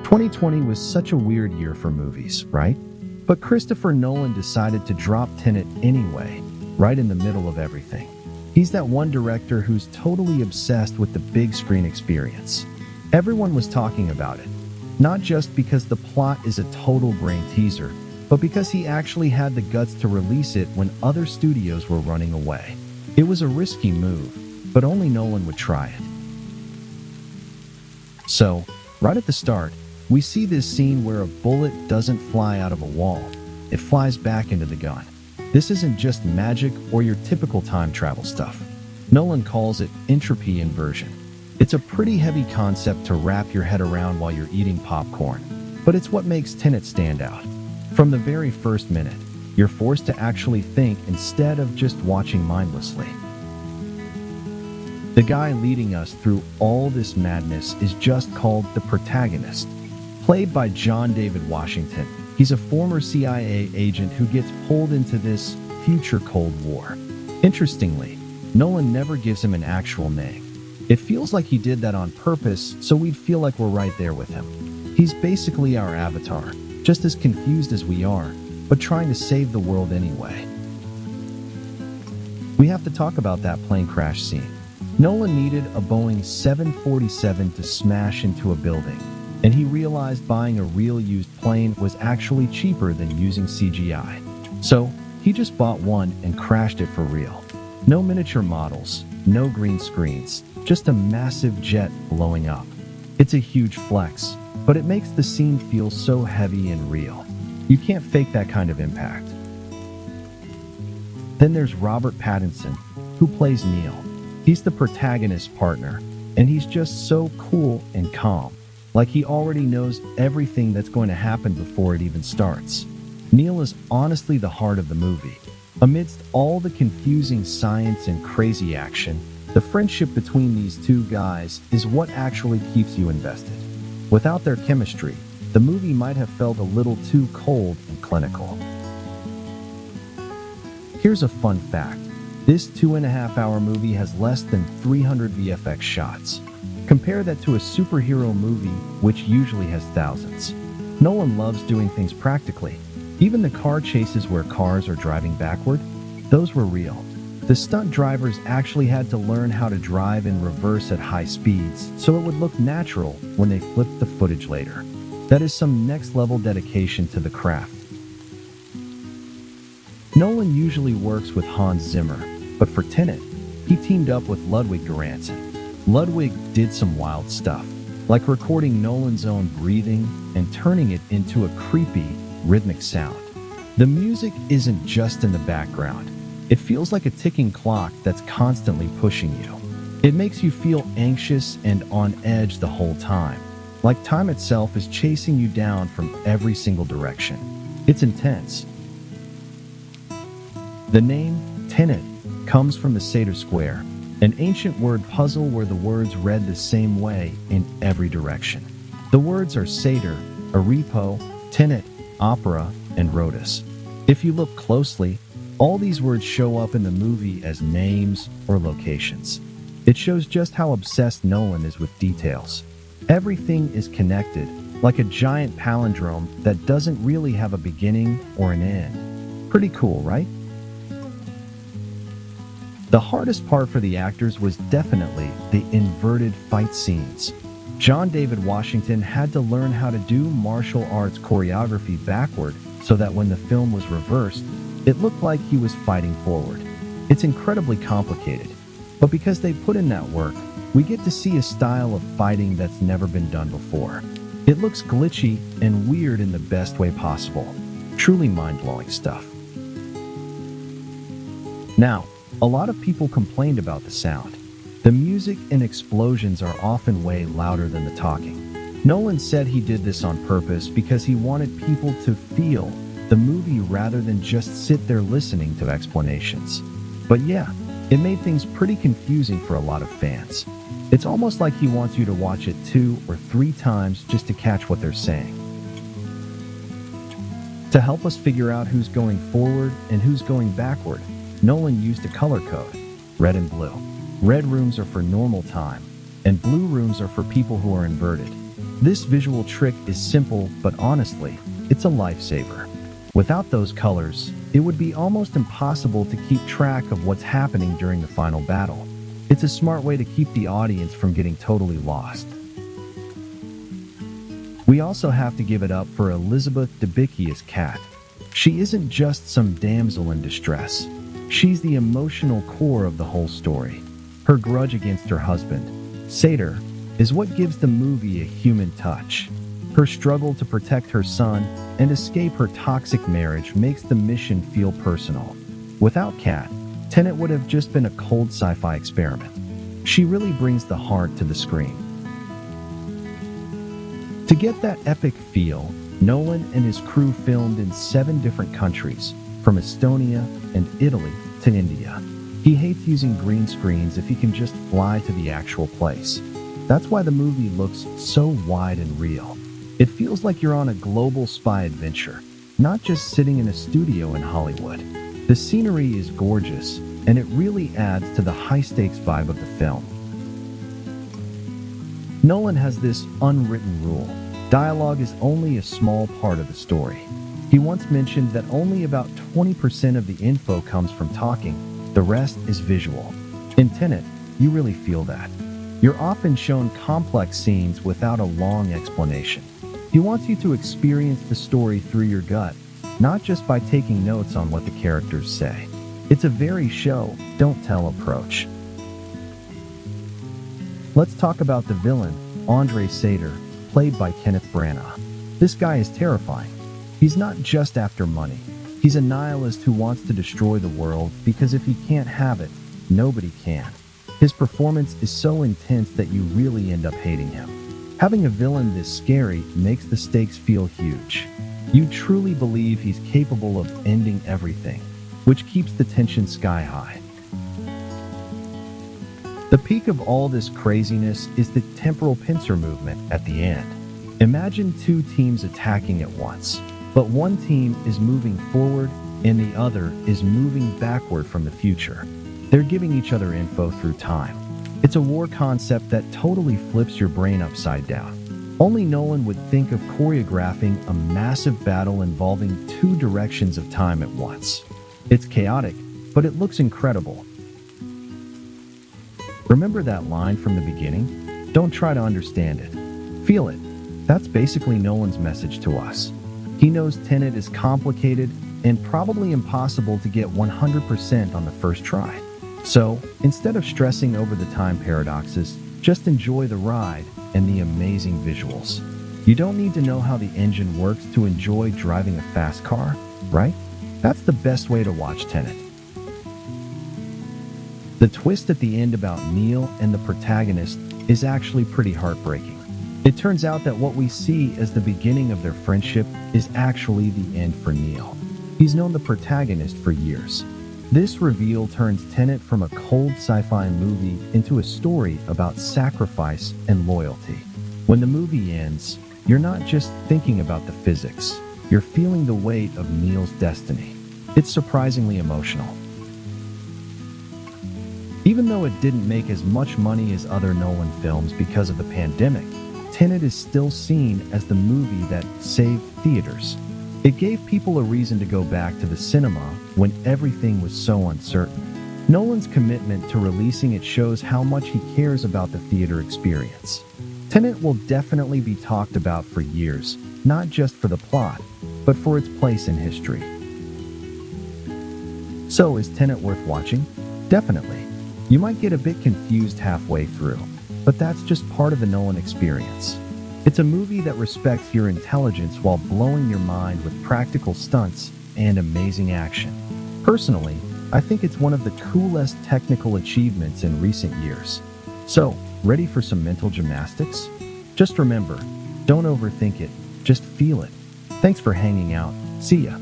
2020 was such a weird year for movies, right? But Christopher Nolan decided to drop Tenet anyway, right in the middle of everything. He's that one director who's totally obsessed with the big screen experience. Everyone was talking about it, not just because the plot is a total brain teaser, but because he actually had the guts to release it when other studios were running away. It was a risky move, but only Nolan would try it. So, right at the start, we see this scene where a bullet doesn't fly out of a wall. It flies back into the gun. This isn't just magic or your typical time travel stuff. Nolan calls it entropy inversion. It's a pretty heavy concept to wrap your head around while you're eating popcorn, but it's what makes Tenet stand out. From the very first minute, you're forced to actually think instead of just watching mindlessly. The guy leading us through all this madness is just called the Protagonist. Played by John David Washington, he's a former CIA agent who gets pulled into this future Cold War. Interestingly, Nolan never gives him an actual name. It feels like he did that on purpose so we'd feel like we're right there with him. He's basically our avatar, just as confused as we are, but trying to save the world anyway. We have to talk about that plane crash scene. Nolan needed a Boeing 747 to smash into a building, and he realized buying a real used plane was actually cheaper than using CGI. So, he just bought one and crashed it for real. No miniature models, no green screens, just a massive jet blowing up. It's a huge flex, but it makes the scene feel so heavy and real. You can't fake that kind of impact. Then there's Robert Pattinson, who plays Neil. He's the protagonist's partner, and he's just so cool and calm. Like he already knows everything that's going to happen before it even starts. Neil is honestly the heart of the movie. Amidst all the confusing science and crazy action, the friendship between these two guys is what actually keeps you invested. Without their chemistry, the movie might have felt a little too cold and clinical. Here's a fun fact. This 2.5-hour movie has less than 300 VFX shots. Compare that to a superhero movie, which usually has thousands. Nolan loves doing things practically. Even the car chases where cars are driving backward, those were real. The stunt drivers actually had to learn how to drive in reverse at high speeds, so it would look natural when they flipped the footage later. That is some next-level dedication to the craft. Nolan usually works with Hans Zimmer, but for Tenet, he teamed up with Ludwig Göransson. Ludwig did some wild stuff, like recording Nolan's own breathing and turning it into a creepy, rhythmic sound. The music isn't just in the background. It feels like a ticking clock that's constantly pushing you. It makes you feel anxious and on edge the whole time, like time itself is chasing you down from every single direction. It's intense. The name Tenet comes from the Sator Square, an ancient word puzzle where the words read the same way in every direction. The words are Sator, Arepo, Tenet, Opera, and Rhodes. If you look closely, all these words show up in the movie as names or locations. It shows just how obsessed Nolan is with details. Everything is connected, like a giant palindrome that doesn't really have a beginning or an end. Pretty cool, right? The hardest part for the actors was definitely the inverted fight scenes. John David Washington had to learn how to do martial arts choreography backward so that when the film was reversed, it looked like he was fighting forward. It's incredibly complicated, but because they put in that work, we get to see a style of fighting that's never been done before. It looks glitchy and weird in the best way possible. Truly mind-blowing stuff. Now, a lot of people complained about the sound. The music and explosions are often way louder than the talking. Nolan said he did this on purpose because he wanted people to feel the movie rather than just sit there listening to explanations. But yeah, it made things pretty confusing for a lot of fans. It's almost like he wants you to watch it 2 or 3 times just to catch what they're saying. To help us figure out who's going forward and who's going backward, Nolan used a color code, red and blue. Red rooms are for normal time, and blue rooms are for people who are inverted. This visual trick is simple, but honestly, it's a lifesaver. Without those colors, it would be almost impossible to keep track of what's happening during the final battle. It's a smart way to keep the audience from getting totally lost. We also have to give it up for Elizabeth Debicki as Kat. She isn't just some damsel in distress. She's the emotional core of the whole story. Her grudge against her husband, Sator, is what gives the movie a human touch. Her struggle to protect her son and escape her toxic marriage makes the mission feel personal. Without Kat, Tenet would have just been a cold sci-fi experiment. She really brings the heart to the screen. To get that epic feel, Nolan and his crew filmed in 7 different countries, from Estonia and Italy to India. He hates using green screens if he can just fly to the actual place. That's why the movie looks so wide and real. It feels like you're on a global spy adventure, not just sitting in a studio in Hollywood. The scenery is gorgeous, and it really adds to the high-stakes vibe of the film. Nolan has this unwritten rule. Dialogue is only a small part of the story. He once mentioned that only about 20% of the info comes from talking, the rest is visual. In Tenet, you really feel that. You're often shown complex scenes without a long explanation. He wants you to experience the story through your gut, not just by taking notes on what the characters say. It's a very show, don't tell approach. Let's talk about the villain, Andre Sator, played by Kenneth Branagh. This guy is terrifying. He's not just after money. He's a nihilist who wants to destroy the world because if he can't have it, nobody can. His performance is so intense that you really end up hating him. Having a villain this scary makes the stakes feel huge. You truly believe he's capable of ending everything, which keeps the tension sky high. The peak of all this craziness is the temporal pincer movement at the end. Imagine 2 teams attacking at once, but one team is moving forward and the other is moving backward from the future. They're giving each other info through time. It's a war concept that totally flips your brain upside down. Only Nolan would think of choreographing a massive battle involving 2 directions of time at once. It's chaotic, but it looks incredible. Remember that line from the beginning? Don't try to understand it. Feel it. That's basically Nolan's message to us. He knows Tenet is complicated and probably impossible to get 100% on the first try. So, instead of stressing over the time paradoxes, just enjoy the ride and the amazing visuals. You don't need to know how the engine works to enjoy driving a fast car, right? That's the best way to watch Tenet. The twist at the end about Neil and the protagonist is actually pretty heartbreaking. It turns out that what we see as the beginning of their friendship is actually the end for Neil. He's known the protagonist for years. This reveal turns Tenet from a cold sci-fi movie into a story about sacrifice and loyalty. When the movie ends, you're not just thinking about the physics, you're feeling the weight of Neil's destiny. It's surprisingly emotional. Even though it didn't make as much money as other Nolan films because of the pandemic, Tenet is still seen as the movie that saved theaters. It gave people a reason to go back to the cinema when everything was so uncertain. Nolan's commitment to releasing it shows how much he cares about the theater experience. Tenet will definitely be talked about for years, not just for the plot, but for its place in history. So, is Tenet worth watching? Definitely. You might get a bit confused halfway through, but that's just part of the Nolan experience. It's a movie that respects your intelligence while blowing your mind with practical stunts and amazing action. Personally, I think it's one of the coolest technical achievements in recent years. So, ready for some mental gymnastics? Just remember, don't overthink it, just feel it. Thanks for hanging out. See ya.